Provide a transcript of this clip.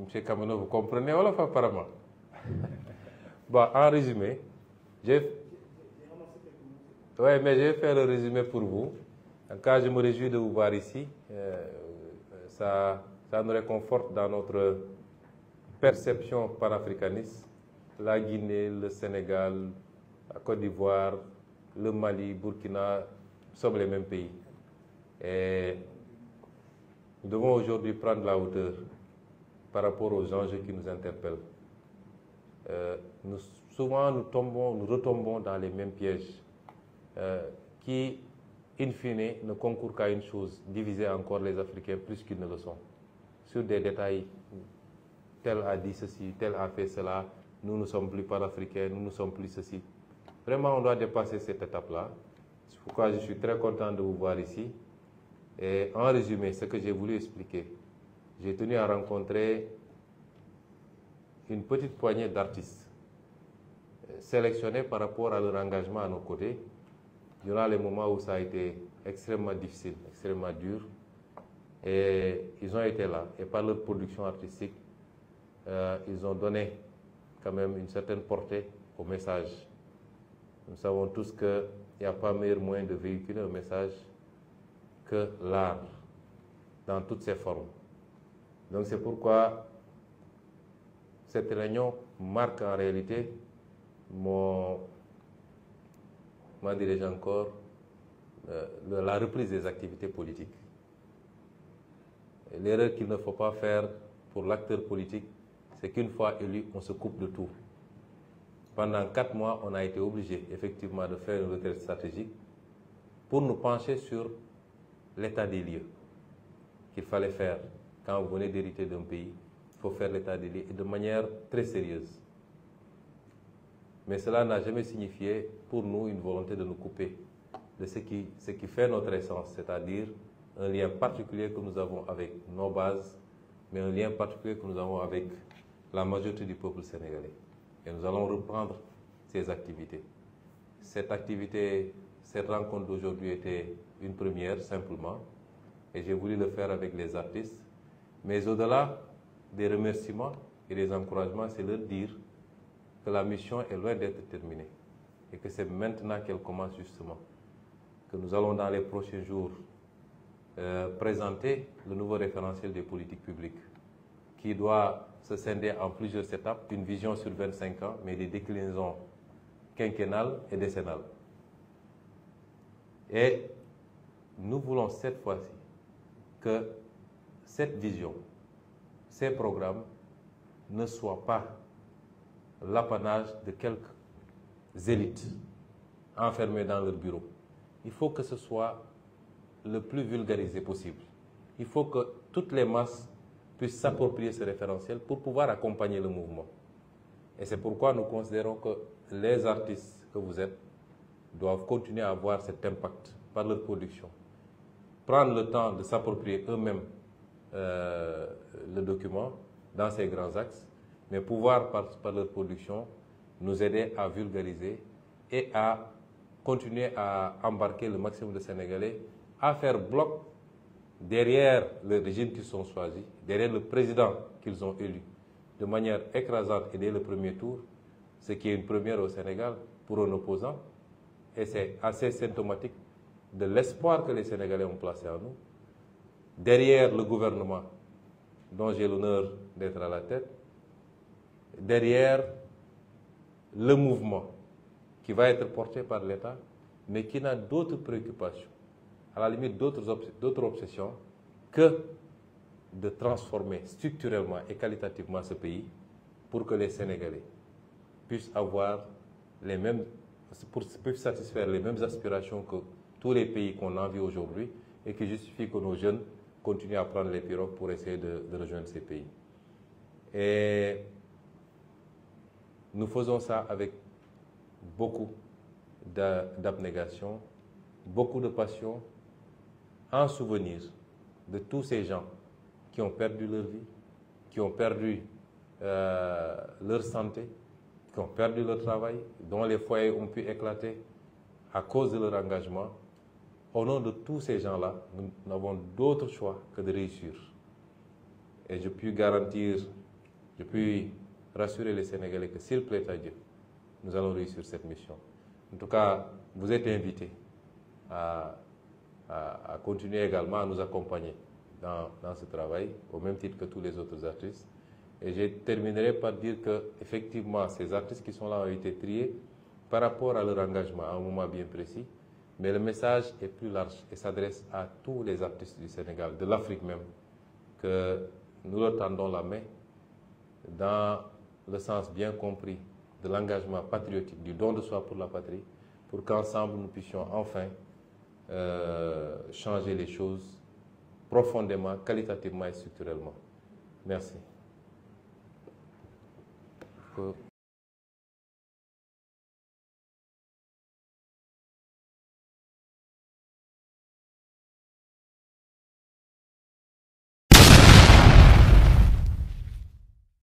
Monsieur Kameno, vous comprenez Wolof apparemment. Bon, en résumé, oui, mais je vais faire le résumé pour vous. En cas, je me réjouis de vous voir ici. Ça nous réconforte dans notre perception panafricaniste. La Guinée, le Sénégal, la Côte d'Ivoire, le Mali, Burkina, sommes les mêmes pays. Et nous devons aujourd'hui prendre la hauteur par rapport aux enjeux qui nous interpellent. Souvent, nous retombons dans les mêmes pièges qui, in fine, ne concourent qu'à une chose, diviser encore les Africains plus qu'ils ne le sont. Sur des détails, tel a dit ceci, tel a fait cela, nous ne sommes plus panafricains, nous ne sommes plus ceci. Vraiment, on doit dépasser cette étape-là. C'est pourquoi je suis très content de vous voir ici. Et en résumé, ce que j'ai voulu expliquer, j'ai tenu à rencontrer une petite poignée d'artistes sélectionnés par rapport à leur engagement à nos côtés durant les moments où ça a été extrêmement difficile, extrêmement dur. Et ils ont été là. Et par leur production artistique, ils ont donné quand même une certaine portée au message. Nous savons tous qu'il n'y a pas meilleur moyen de véhiculer un message que l'art, dans toutes ses formes. Donc c'est pourquoi cette réunion marque en réalité dirais-je encore, la reprise des activités politiques. L'erreur qu'il ne faut pas faire pour l'acteur politique, c'est qu'une fois élu, on se coupe de tout. Pendant 4 mois, on a été obligé effectivement de faire une retraite stratégique pour nous pencher sur l'état des lieux qu'il fallait faire. Quand vous venez d'hériter d'un pays, il faut faire l'état des lieux et de manière très sérieuse. Mais cela n'a jamais signifié pour nous une volonté de nous couper de ce qui fait notre essence, c'est-à-dire un lien particulier que nous avons avec nos bases, mais un lien particulier que nous avons avec la majorité du peuple sénégalais. Et nous allons reprendre ces activités. Cette rencontre d'aujourd'hui était une première simplement, et j'ai voulu le faire avec les artistes. Mais au-delà des remerciements et des encouragements, c'est leur dire que la mission est loin d'être terminée et que c'est maintenant qu'elle commence justement. Que nous allons dans les prochains jours présenter le nouveau référentiel des politiques publiques qui doit se scinder en plusieurs étapes, une vision sur 25 ans, mais des déclinaisons quinquennales et décennales. Et nous voulons cette fois-ci que cette vision, ces programmes ne soient pas l'apanage de quelques élites enfermées dans leur bureau. Il faut que ce soit le plus vulgarisé possible. Il faut que toutes les masses puissent s'approprier ce référentiel pour pouvoir accompagner le mouvement. Et c'est pourquoi nous considérons que les artistes que vous êtes doivent continuer à avoir cet impact par leur production. Prendre le temps de s'approprier eux-mêmes le document dans ses grands axes, mais pouvoir, par leur production, nous aider à vulgariser et à continuer à embarquer le maximum de Sénégalais, à faire bloc derrière le régime qu'ils ont choisi, derrière le président qu'ils ont élu, de manière écrasante et dès le premier tour, ce qui est une première au Sénégal pour un opposant, et c'est assez symptomatique de l'espoir que les Sénégalais ont placé en nous, derrière le gouvernement dont j'ai l'honneur d'être à la tête, derrière le mouvement qui va être porté par l'État, mais qui n'a d'autres préoccupations, à la limite d'autres obsessions, que de transformer structurellement et qualitativement ce pays pour que les Sénégalais puissent avoir les mêmes, puissent satisfaire les mêmes aspirations que tous les pays qu'on envie aujourd'hui et qui justifient que nos jeunes continuent à prendre les pirogues pour essayer de rejoindre ces pays. Et nous faisons ça avec beaucoup d'abnégation, beaucoup de passion, en souvenir de tous ces gens qui ont perdu leur vie, qui ont perdu leur santé, qui ont perdu leur travail, dont les foyers ont pu éclater à cause de leur engagement. Au nom de tous ces gens-là, nous n'avons d'autre choix que de réussir. Et je puis garantir Je puis rassurer les Sénégalais que s'il plaît à Dieu, nous allons réussir cette mission. En tout cas, vous êtes invités à continuer également à nous accompagner dans ce travail, au même titre que tous les autres artistes. Et je terminerai par dire que effectivement, ces artistes qui sont là ont été triés par rapport à leur engagement à un moment bien précis, mais le message est plus large et s'adresse à tous les artistes du Sénégal, de l'Afrique même, que nous leur tendons la main dans le sens bien compris de l'engagement patriotique, du don de soi pour la patrie, pour qu'ensemble nous puissions enfin changer les choses profondément, qualitativement et structurellement. Merci.